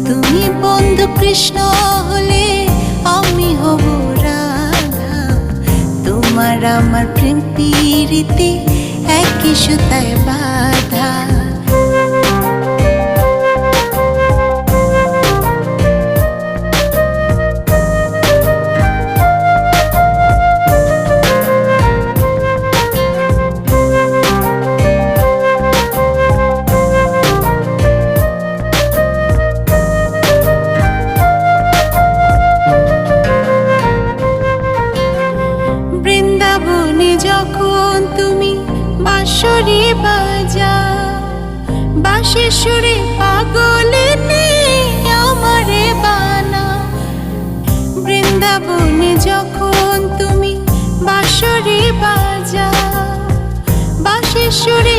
তুমি বন্ধু কৃষ্ণ হলে আমি হব রাধা। তোমার আমার প্রেম প্রীতি একই সুতায় বাঁধা। বৃন্দাবনে যখন তুমি বাঁশরি বাজাও, বাঁশির সুরে পাগলে আমারে বানাও। বৃন্দাবনে যখন তুমি বাঁশরি বাজাও, বাঁশির সুরে